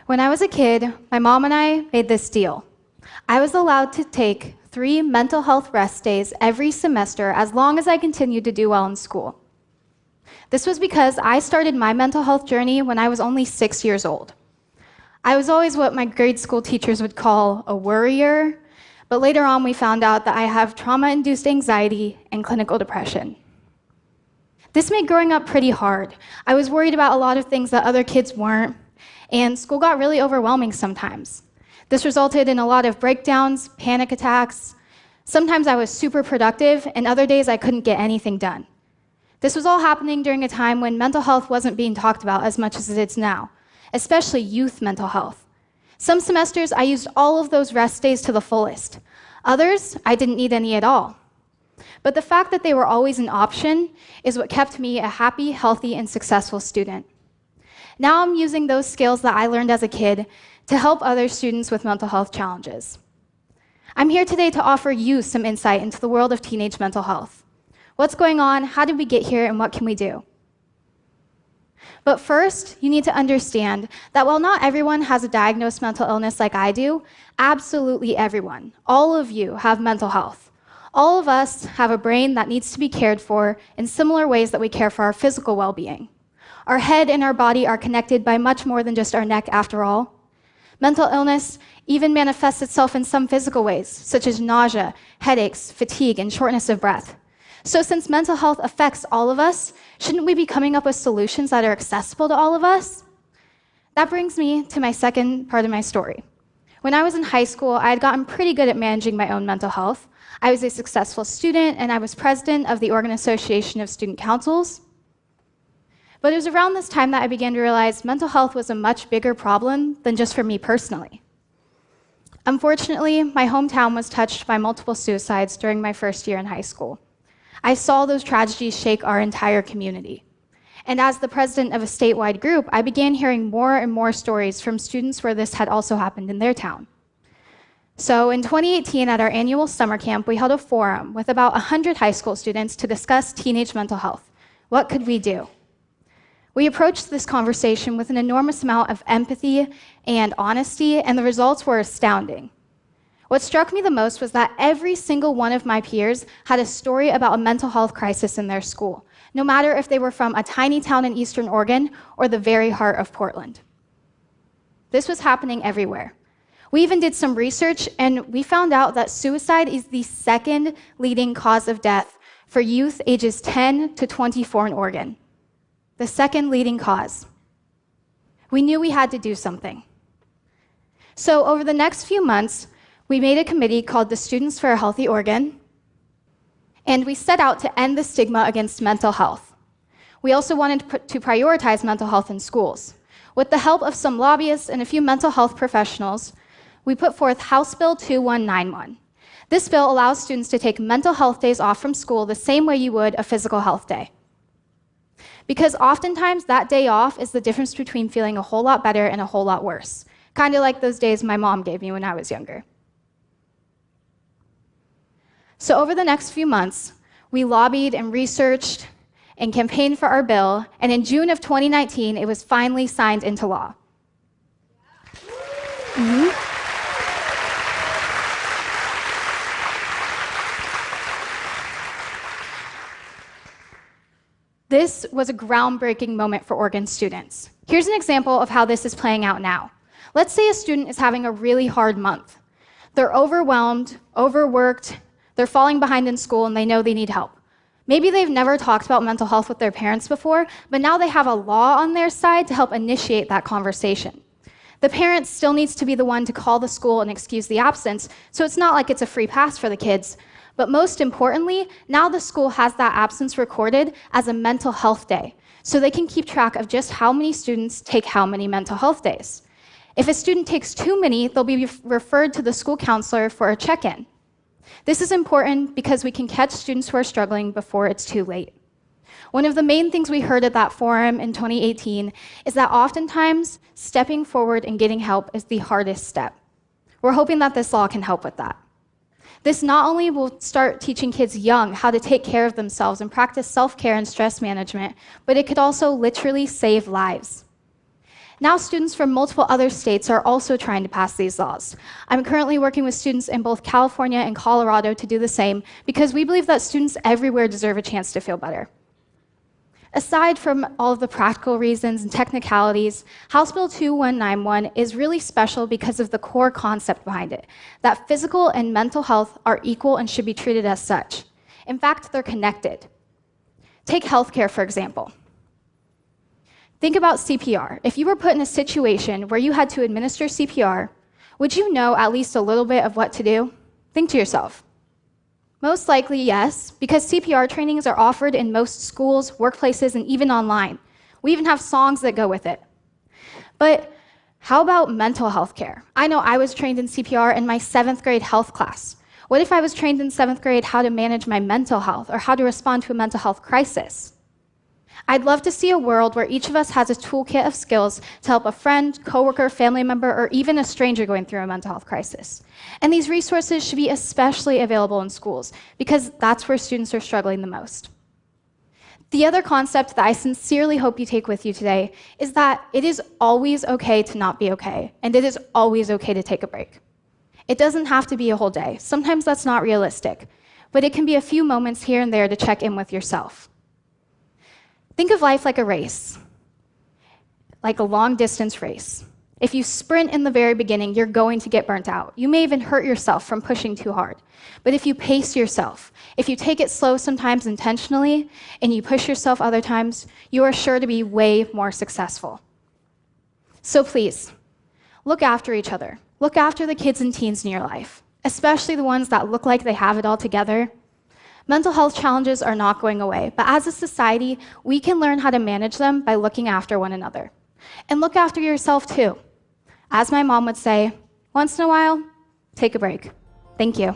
When I was a kid, my mom and I made this deal. I was allowed to take 3 mental health rest days every semester as long as I continued to do well in school. This was because I started my mental health journey when I was only 6 years old. I was always what my grade school teachers would call a worrier, but later on we found out that I have trauma-induced anxiety and clinical depression. This made growing up pretty hard. I was worried about a lot of things that other kids weren't, and school got really overwhelming sometimes. This resulted in a lot of breakdowns, panic attacks. Sometimes I was super productive, and other days I couldn't get anything done. This was all happening during a time when mental health wasn't being talked about as much as it is now, especially youth mental health. Some semesters I used all of those rest days to the fullest. Others, I didn't need any at all. But the fact that they were always an option is what kept me a happy, healthy, and successful student. Now I'm using those skills that I learned as a kid to help other students with mental health challenges. I'm here today to offer you some insight into the world of teenage mental health. What's going on, how did we get here, and what can we do? But first, you need to understand that while not everyone has a diagnosed mental illness like I do, absolutely everyone, all of you, have mental health. All of us have a brain that needs to be cared for in similar ways that we care for our physical well-being. Our head and our body are connected by much more than just our neck, after all. Mental illness even manifests itself in some physical ways, such as nausea, headaches, fatigue, and shortness of breath. So since mental health affects all of us, shouldn't we be coming up with solutions that are accessible to all of us? That brings me to my second part of my story. When I was in high school, I had gotten pretty good at managing my own mental health. I was a successful student, and I was president of the Oregon Association of Student Councils. But it was around this time that I began to realize mental health was a much bigger problem than just for me personally. Unfortunately, my hometown was touched by multiple suicides during my first year in high school. I saw those tragedies shake our entire community. And as the president of a statewide group, I began hearing more and more stories from students where this had also happened in their town. So in 2018, at our annual summer camp, we held a forum with about 100 high school students to discuss teenage mental health. What could we do? We approached this conversation with an enormous amount of empathy and honesty, and the results were astounding. What struck me the most was that every single one of my peers had a story about a mental health crisis in their school, no matter if they were from a tiny town in Eastern Oregon or the very heart of Portland. This was happening everywhere. We even did some research, and we found out that suicide is the second leading cause of death for youth ages 10 to 24 in Oregon. The second leading cause. We knew we had to do something. So over the next few months, we made a committee called the Students for a Healthy Oregon, and we set out to end the stigma against mental health. We also wanted to prioritize mental health in schools. With the help of some lobbyists and a few mental health professionals, we put forth House Bill 2191. This bill allows students to take mental health days off from school the same way you would a physical health day. Because oftentimes that day off is the difference between feeling a whole lot better and a whole lot worse, kind of like those days my mom gave me when I was younger. So over the next few months, we lobbied and researched and campaigned for our bill, and in June of 2019, it was finally signed into law. This was a groundbreaking moment for Oregon students. Here's an example of how this is playing out now. Let's say a student is having a really hard month. They're overwhelmed, overworked, they're falling behind in school, and they know they need help. Maybe they've never talked about mental health with their parents before, but now they have a law on their side to help initiate that conversation. The parent still needs to be the one to call the school and excuse the absence, so it's not like it's a free pass for the kids. But most importantly, now the school has that absence recorded as a mental health day, so they can keep track of just how many students take how many mental health days. If a student takes too many, they'll be referred to the school counselor for a check-in. This is important because we can catch students who are struggling before it's too late. One of the main things we heard at that forum in 2018 is that oftentimes stepping forward and getting help is the hardest step. We're hoping that this law can help with that. This not only will start teaching kids young how to take care of themselves and practice self-care and stress management, but it could also literally save lives. Now students from multiple other states are also trying to pass these laws. I'm currently working with students in both California and Colorado to do the same because we believe that students everywhere deserve a chance to feel better. Aside from all of the practical reasons and technicalities, House Bill 2191 is really special because of the core concept behind it, that physical and mental health are equal and should be treated as such. In fact, they're connected. Take healthcare, for example. Think about CPR. If you were put in a situation where you had to administer CPR, would you know at least a little bit of what to do? Think to yourself. Most likely, yes, because CPR trainings are offered in most schools, workplaces, and even online. We even have songs that go with it. But how about mental health care? I know I was trained in CPR in my 7th grade health class. What if I was trained in 7th grade how to manage my mental health or how to respond to a mental health crisis? I'd love to see a world where each of us has a toolkit of skills to help a friend, coworker, family member, or even a stranger going through a mental health crisis. And these resources should be especially available in schools because that's where students are struggling the most. The other concept that I sincerely hope you take with you today is that it is always okay to not be okay, and it is always okay to take a break. It doesn't have to be a whole day. Sometimes that's not realistic, but it can be a few moments here and there to check in with yourself. Think of life like a race, like a long-distance race. If you sprint in the very beginning, you're going to get burnt out. You may even hurt yourself from pushing too hard. But if you pace yourself, if you take it slow sometimes intentionally, and you push yourself other times, you are sure to be way more successful. So please, look after each other. Look after the kids and teens in your life, especially the ones that look like they have it all together. Mental health challenges are not going away, but as a society, we can learn how to manage them by looking after one another. And look after yourself too. As my mom would say, once in a while, take a break. Thank you.